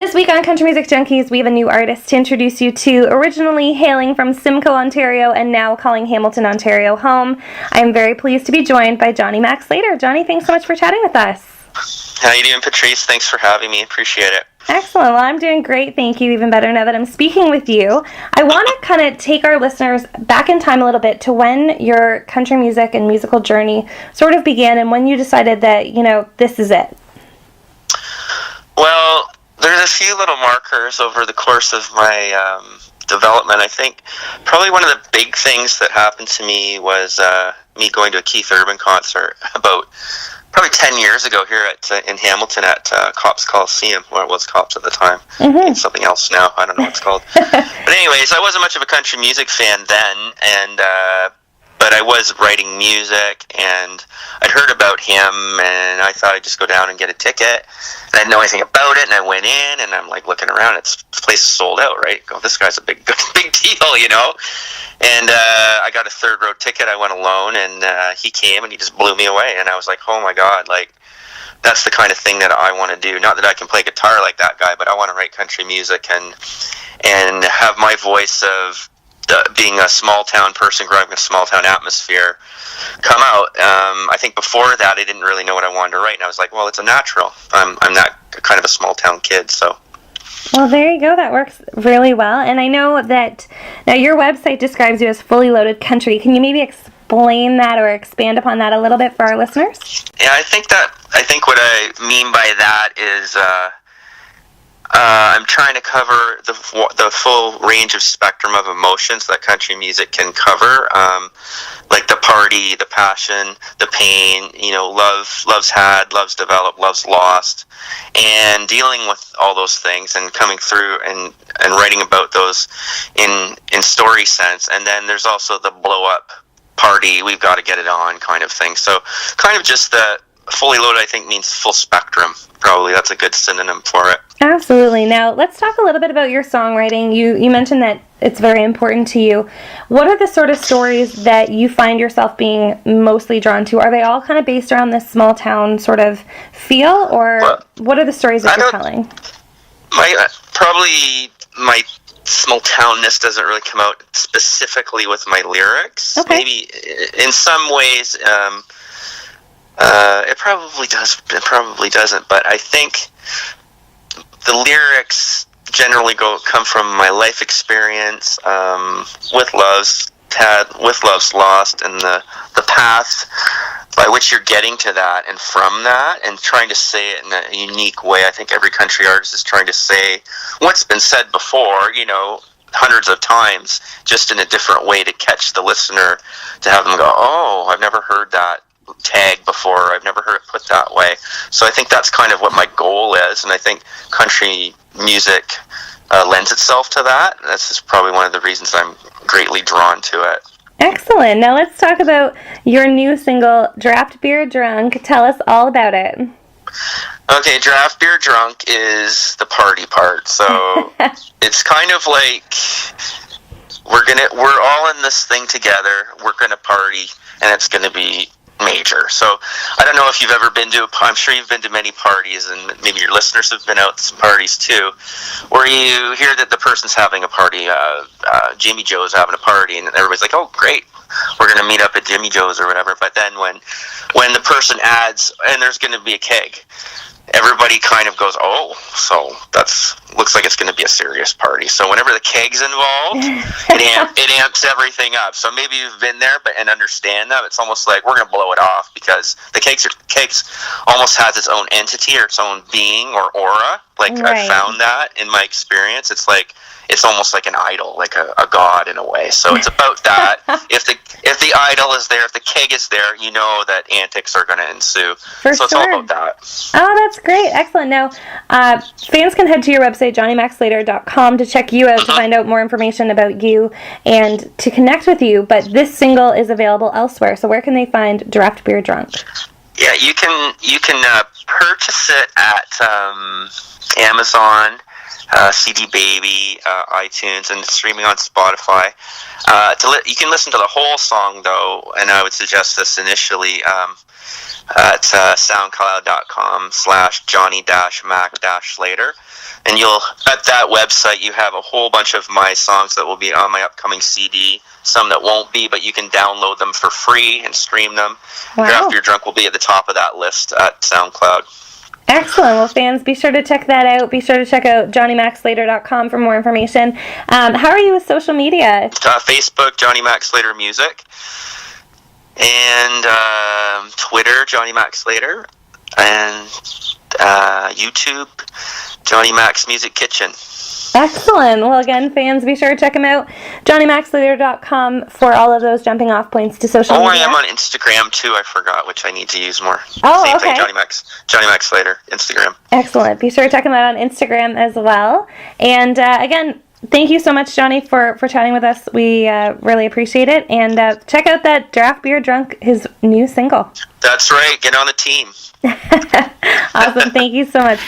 This week on Country Music Junkies, we have a new artist to introduce you to, originally hailing from Simcoe, Ontario, and now calling Hamilton, Ontario home. I am very pleased to be joined by Mac Slater. Johnny, thanks so much for chatting with us. How you doing, Patrice? Thanks for having me. Appreciate it. Excellent. Well, I'm doing great. Thank you. Even better now that I'm speaking with you. I want to kind of take our listeners back in time a little bit to when your country music and musical journey sort of began and when you decided that, this is it. Well, there's a few little markers over the course of my development. I think probably one of the big things that happened to me was me going to a Keith Urban concert about probably 10 years ago here in Hamilton at Cops Coliseum, where it was Cops at the time. It's something else now. I don't know what it's called. But anyways, I wasn't much of a country music fan then, but I was writing music, and I'd heard about him, and I thought I'd just go down and get a ticket. And I didn't know anything about it, and I went in, and I'm like looking around. This place is sold out, right? Go, this guy's a big deal, And I got a third row ticket. I went alone, and he came, and he just blew me away. And I was like, oh my God, that's the kind of thing that I want to do. Not that I can play guitar like that guy, but I want to write country music and have my voice of being a small town person growing up in a small town atmosphere come out. I think before that I didn't really know what I wanted to write, and I was like, well, it's a natural. I'm that kind of a small town kid, so. Well, there you go. That works really well. And I know that now your website describes you as fully loaded country. Can you maybe explain that or expand upon that a little bit for our listeners? Yeah, I think what I mean by that is I'm trying to cover the full range of spectrum of emotions that country music can cover, like the party, the passion, the pain, love's had, love's developed, love's lost, and dealing with all those things and coming through and writing about those in story sense. And then there's also the blow up party, we've got to get it on kind of thing. So kind of just the fully loaded, I think, means full spectrum. Probably that's a good synonym for it. Absolutely. Now, let's talk a little bit about your songwriting. You mentioned that it's very important to you. What are the sort of stories that you find yourself being mostly drawn to? Are they all kind of based around this small town sort of feel, or what are the stories that you're telling? Probably my small townness doesn't really come out specifically with my lyrics. Okay. Maybe in some ways it probably does. It probably doesn't. But I think the lyrics generally come from my life experience with love's lost, and the path by which you're getting to that, and from that, and trying to say it in a unique way. I think every country artist is trying to say what's been said before, hundreds of times, just in a different way to catch the listener, to have them go, oh, I've never heard that tag before, I've never heard it put that way. So I think that's kind of what my goal is, and I think country music lends itself to that. This is probably one of the reasons I'm greatly drawn to it. Excellent. Now let's talk about your new single, Draft Beer Drunk. Tell us all about it. Okay, Draft Beer Drunk is the party part. So it's kind of like we're all in this thing together, we're gonna party, and it's gonna be major. So I don't know if you've ever been to I'm sure you've been to many parties, and maybe your listeners have been out to some parties too, where you hear that the person's having a party, Jimmy Joe's having a party, and everybody's like, oh great, we're going to meet up at Jimmy Joe's or whatever. But then when the person adds, and there's going to be a keg, everybody kind of goes, oh, so looks like it's going to be a serious party. So whenever the keg's involved, it amps everything up. So maybe you've been there and understand that. It's almost like we're going to blow it off, because the kegs almost has its own entity or its own being or aura. Right. I've found that in my experience. It's almost like an idol, like a god in a way. So it's about that. If the idol is there, if the keg is there, you know that antics are going to ensue. It's all about that. Oh, that's great. Excellent. Now, fans can head to your website, JohnnyMacSlater.com, to check you out, to find out more information about you and to connect with you. But this single is available elsewhere. So where can they find Draft Beer Drunk? Yeah, you can purchase it at Amazon, CD Baby, iTunes, and streaming on Spotify. You can listen to the whole song, though, and I would suggest this initially at soundcloud.com/Johnny-Mac-Slater. And at that website, you have a whole bunch of my songs that will be on my upcoming CD, some that won't be, but you can download them for free and stream them. Wow. Draft Beer Drunk will be at the top of that list at SoundCloud. Excellent. Well, fans, be sure to check that out. Be sure to check out JohnnyMacSlater.com for more information. How are you with social media? Facebook, Johnny Mac Slater Music. And Twitter, Johnny Mac Slater. And YouTube, Johnny Mac's Music Kitchen. Excellent. Well, again, fans, be sure to check him out. JohnnyMacSlater.com for all of those jumping off points to social media. I am on Instagram, too. I forgot, which I need to use more. Oh, Same okay. thing, Johnny Mac Slater, Instagram. Excellent. Be sure to check him out on Instagram as well. And, again, thank you so much, Johnny, for chatting with us. We really appreciate it. And check out that Draft Beer Drunk, his new single. That's right. Get on the team. Awesome. Thank you so much.